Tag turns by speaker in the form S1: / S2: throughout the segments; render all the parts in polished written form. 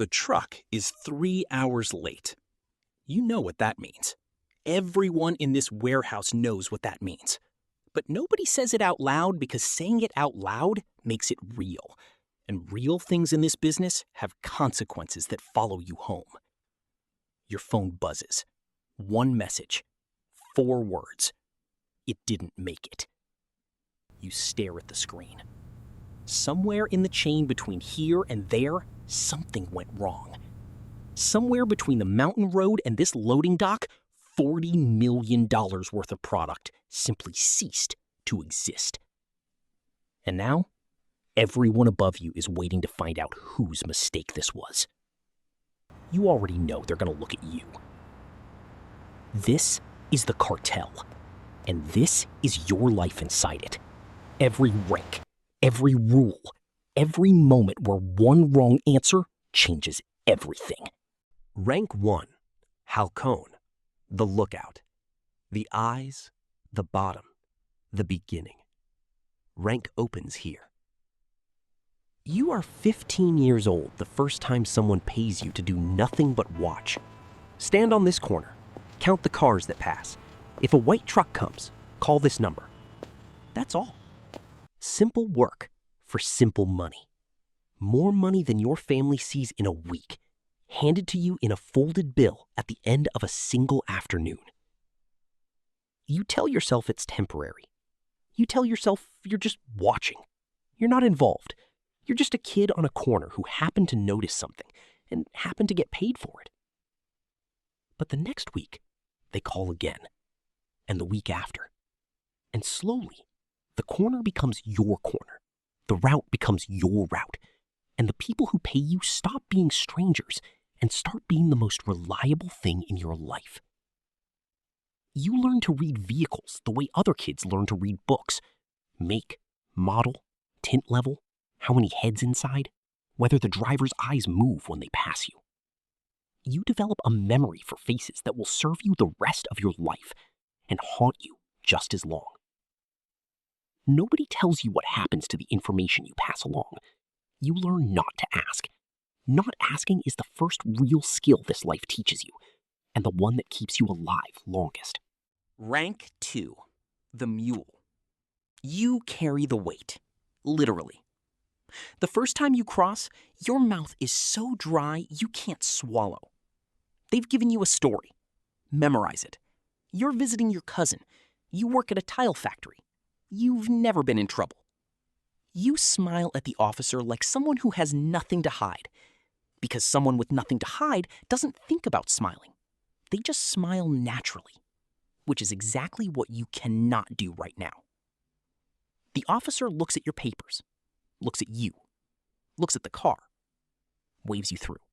S1: The truck is 3 hours late. You know what that means. Everyone in this warehouse knows what that means. But nobody says it out loud because saying it out loud makes it real. And real things in this business have consequences that follow you home. Your phone buzzes. One message. 4 words. It didn't make it. You stare at the screen. Somewhere in the chain between here and there, something went wrong. Somewhere between the mountain road and this loading dock, $40 million worth of product simply ceased to exist. And now, everyone above you is waiting to find out whose mistake this was. You already know they're going to look at you. This is the cartel, and this is your life inside it. Every rank, every rule, every moment where one wrong answer changes everything.
S2: Rank 1, Halcón, the lookout. The eyes, the bottom, the beginning. Rank opens here. You are 15 years old the first time someone pays you to do nothing but watch. Stand on this corner. Count the cars that pass. If a white truck comes, call this number. That's all. Simple work for simple money. More money than your family sees in a week, handed to you in a folded bill at the end of a single afternoon. You tell yourself it's temporary. You tell yourself you're just watching. You're not involved. You're just a kid on a corner who happened to notice something and happened to get paid for it. But the next week, they call again, and the week after. And slowly, the corner becomes your corner. The route becomes your route. And the people who pay you stop being strangers and start being the most reliable thing in your life. You learn to read vehicles the way other kids learn to read books. Make, model, tint level, how many heads inside, whether the driver's eyes move when they pass you. You develop a memory for faces that will serve you the rest of your life and haunt you just as long. Nobody tells you what happens to the information you pass along. You learn not to ask. Not asking is the first real skill this life teaches you, and the one that keeps you alive longest.
S1: Rank 2, the mule. You carry the weight, literally. The first time you cross, your mouth is so dry you can't swallow. They've given you a story. Memorize it. You're visiting your cousin. You work at a tile factory. You've never been in trouble. You smile at the officer like someone who has nothing to hide, because someone with nothing to hide doesn't think about smiling. They just smile naturally, which is exactly what you cannot do right now. The officer looks at your papers, looks at you, looks at the car, waves you through.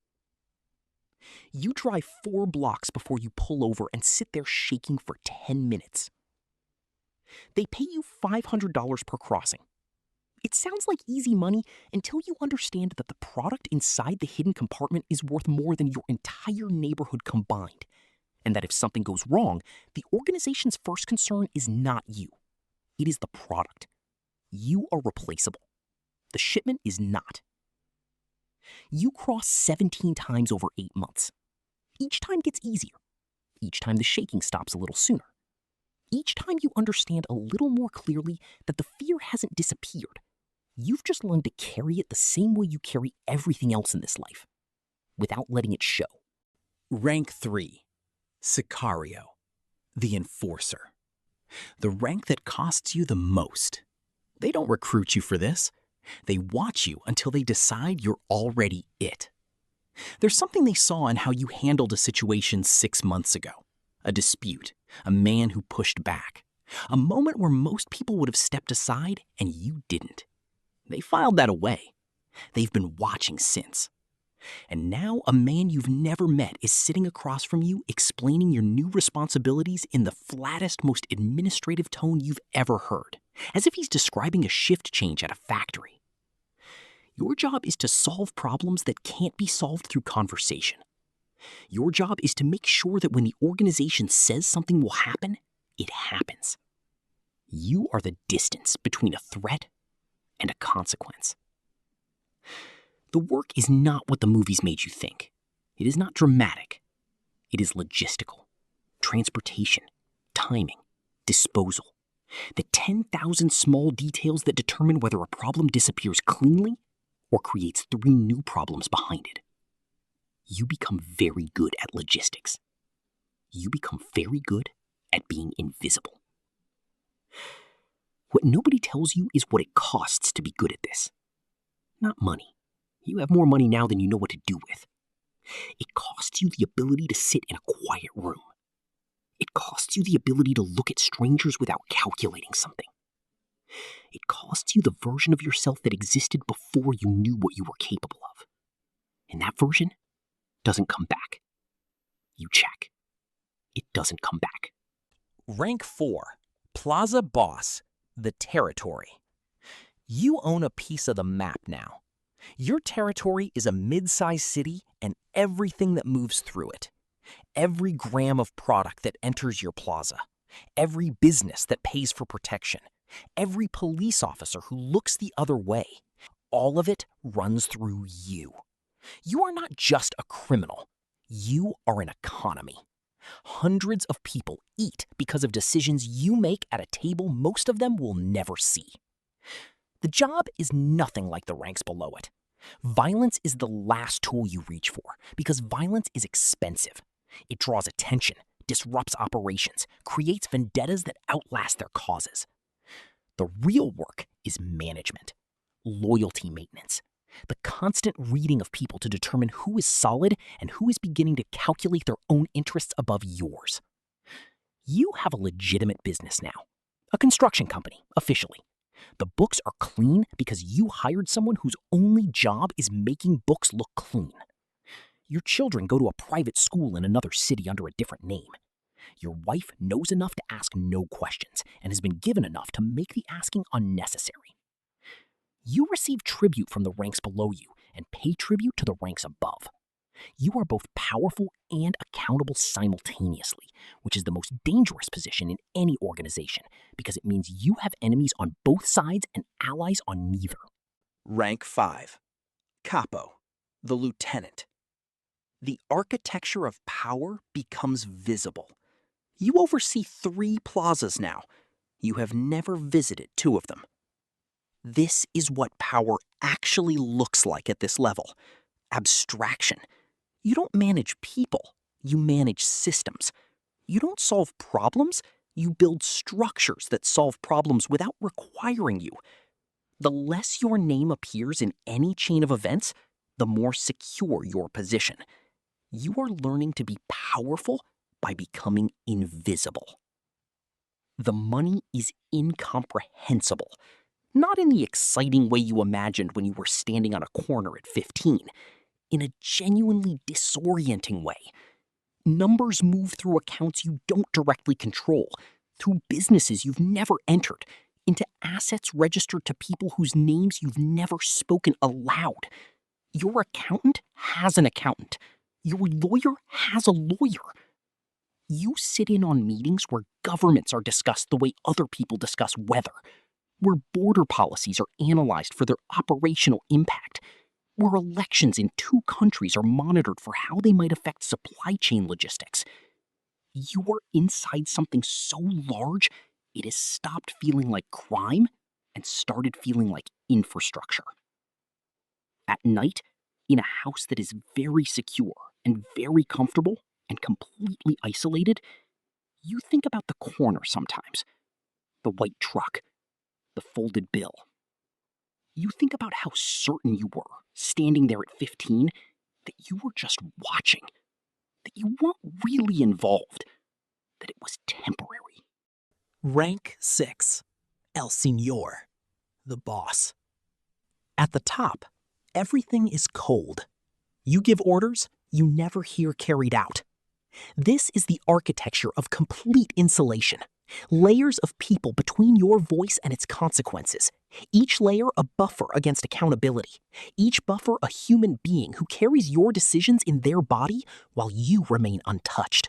S1: You drive 4 blocks before you pull over and sit there shaking for 10 minutes. They pay you $500 per crossing. It sounds like easy money until you understand that the product inside the hidden compartment is worth more than your entire neighborhood combined, and that if something goes wrong, the organization's first concern is not you. It is the product. You are replaceable. The shipment is not. You cross 17 times over 8 months. Each time gets easier. Each time the shaking stops a little sooner. Each time you understand a little more clearly that the fear hasn't disappeared. You've just learned to carry it the same way you carry everything else in this life, without letting it show. Rank 3, Sicario, the enforcer. The rank that costs you the most. They don't recruit you for this. They watch you until they decide you're already it. There's something they saw in how you handled a situation 6 months ago. A dispute, a man who pushed back. A moment where most people would have stepped aside and you didn't. They filed that away. They've been watching since. And now a man you've never met is sitting across from you explaining your new responsibilities in the flattest, most administrative tone you've ever heard, as if he's describing a shift change at a factory. Your job is to solve problems that can't be solved through conversation. Your job is to make sure that when the organization says something will happen, it happens. You are the distance between a threat and a consequence. The work is not what the movies made you think. It is not dramatic. It is logistical. Transportation, timing, disposal. The 10,000 small details that determine whether a problem disappears cleanly or creates 3 new problems behind it. You become very good at logistics. You become very good at being invisible. What nobody tells you is what it costs to be good at this. Not money. You have more money now than you know what to do with. It costs you the ability to sit in a quiet room. It costs you the ability to look at strangers without calculating something. It costs you the version of yourself that existed before you knew what you were capable of. And that version doesn't come back. You check. It doesn't come back.
S3: Rank 4, Plaza Boss, the territory. You own a piece of the map now. Your territory is a mid-sized city and everything that moves through it. Every gram of product that enters your plaza. Every business that pays for protection. Every police officer who looks the other way. All of it runs through you. You are not just a criminal. You are an economy. Hundreds of people eat because of decisions you make at a table most of them will never see. The job is nothing like the ranks below it. Violence is the last tool you reach for because violence is expensive. It draws attention, disrupts operations, creates vendettas that outlast their causes. The real work is management, loyalty maintenance, the constant reading of people to determine who is solid and who is beginning to calculate their own interests above yours. You have a legitimate business now, a construction company, officially. The books are clean because you hired someone whose only job is making books look clean. Your children go to a private school in another city under a different name. Your wife knows enough to ask no questions and has been given enough to make the asking unnecessary. You receive tribute from the ranks below you and pay tribute to the ranks above. You are both powerful and accountable simultaneously, which is the most dangerous position in any organization because it means you have enemies on both sides and allies on neither.
S1: Rank 5, Capo, the lieutenant. The architecture of power becomes visible. You oversee 3 plazas now. You have never visited 2 of them. This is what power actually looks like at this level. Abstraction. You don't manage people, you manage systems. You don't solve problems, you build structures that solve problems without requiring you. The less your name appears in any chain of events, the more secure your position. You are learning to be powerful by becoming invisible. The money is incomprehensible. Not in the exciting way you imagined when you were standing on a corner at 15. In a genuinely disorienting way. Numbers move through accounts you don't directly control, through businesses you've never entered, into assets registered to people whose names you've never spoken aloud. Your accountant has an accountant. Your lawyer has a lawyer. You sit in on meetings where governments are discussed the way other people discuss weather, where border policies are analyzed for their operational impact, where elections in 2 countries are monitored for how they might affect supply chain logistics. You are inside something so large, it has stopped feeling like crime and started feeling like infrastructure. At night, in a house that is very secure and very comfortable and completely isolated, you think about the corner sometimes, the white truck, the folded bill. You think about how certain you were, standing there at 15, that you were just watching, that you weren't really involved, that it was temporary.
S3: Rank 6, El Senor, the boss. At the top, everything is cold. You give orders you never hear carried out. This is the architecture of complete insulation. Layers of people between your voice and its consequences. Each layer a buffer against accountability. Each buffer a human being who carries your decisions in their body while you remain untouched.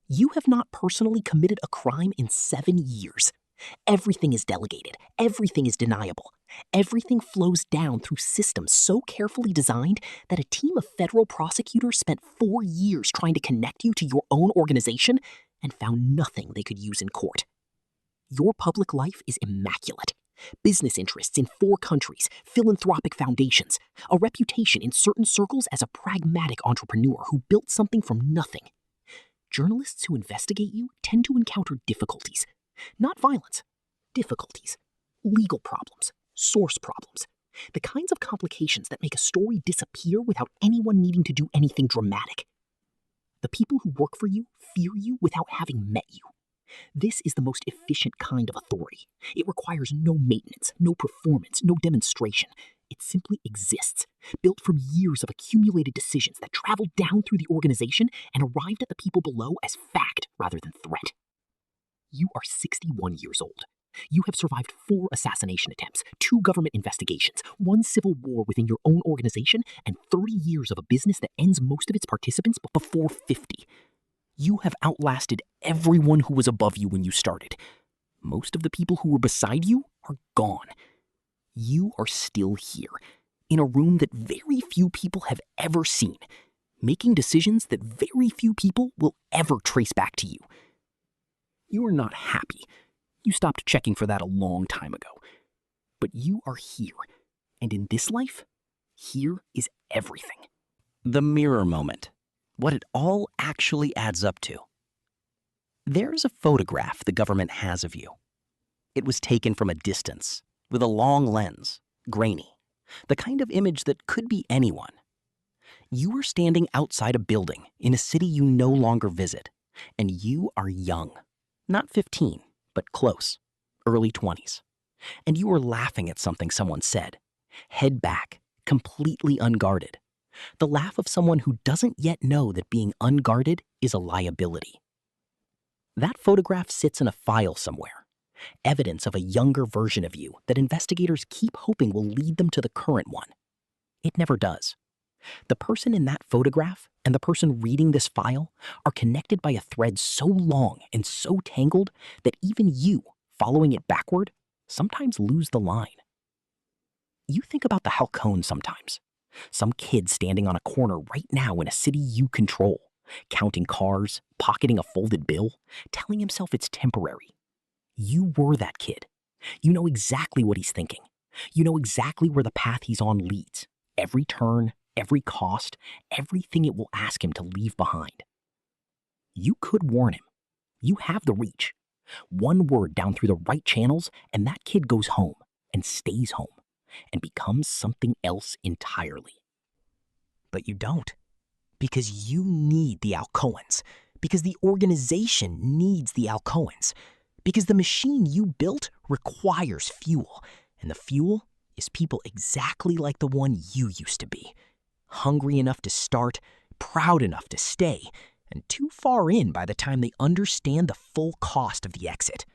S3: You have not personally committed a crime in 7 years.
S1: Everything is delegated. Everything is deniable. Everything flows down through systems so carefully designed that a team of federal prosecutors spent 4 years trying to connect you to your own organization and found nothing they could use in court. Your public life is immaculate. Business interests in 4 countries, philanthropic foundations, a reputation in certain circles as a pragmatic entrepreneur who built something from nothing. Journalists who investigate you tend to encounter difficulties. Not violence, difficulties, legal problems, source problems, the kinds of complications that make a story disappear without anyone needing to do anything dramatic. The people who work for you fear you without having met you. This is the most efficient kind of authority. It requires no maintenance, no performance, no demonstration. It simply exists, built from years of accumulated decisions that traveled down through the organization and arrived at the people below as fact rather than threat. You are 61 years old. You have survived 4 assassination attempts, 2 government investigations, 1 civil war within your own organization, and 30 years of a business that ends most of its participants before 50. You have outlasted everyone who was above you when you started. Most of the people who were beside you are gone. You are still here, in a room that very few people have ever seen, making decisions that very few people will ever trace back to you. You are not happy. You stopped checking for that a long time ago. But you are here, and in this life, here is everything.
S3: The mirror moment. What it all actually adds up to. There's a photograph the government has of you. It was taken from a distance, with a long lens, grainy, the kind of image that could be anyone. You are standing outside a building in a city you no longer visit, and you are young. Not 15, but close, early 20s. And you are laughing at something someone said, head back, completely unguarded. The laugh of someone who doesn't yet know that being unguarded is a liability. That photograph sits in a file somewhere, evidence of a younger version of you that investigators keep hoping will lead them to the current one. It never does. The person in that photograph and the person reading this file are connected by a thread so long and so tangled that even you, following it backward, sometimes lose the line. You think about the Halcón sometimes. Some kid standing on a corner right now in a city you control, counting cars, pocketing a folded bill, telling himself it's temporary. You were that kid. You know exactly what he's thinking. You know exactly where the path he's on leads. Every turn, every cost, everything it will ask him to leave behind. You could warn him. You have the reach. One word down through the right channels, and that kid goes home and stays home and becomes something else entirely. But you don't, because you need the Halcóns, because the organization needs the Halcóns, because the machine you built requires fuel, and the fuel is people exactly like the one you used to be, hungry enough to start, proud enough to stay, and too far in by the time they understand the full cost of the exit.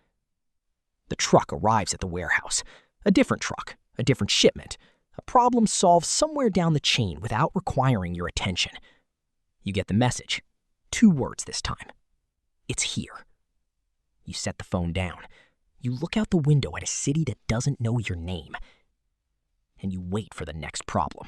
S3: The truck arrives at the warehouse, a different truck, a different shipment, a problem solved somewhere down the chain without requiring your attention. You get the message. 2 words this time. It's here. You set the phone down. You look out the window at a city that doesn't know your name. And you wait for the next problem.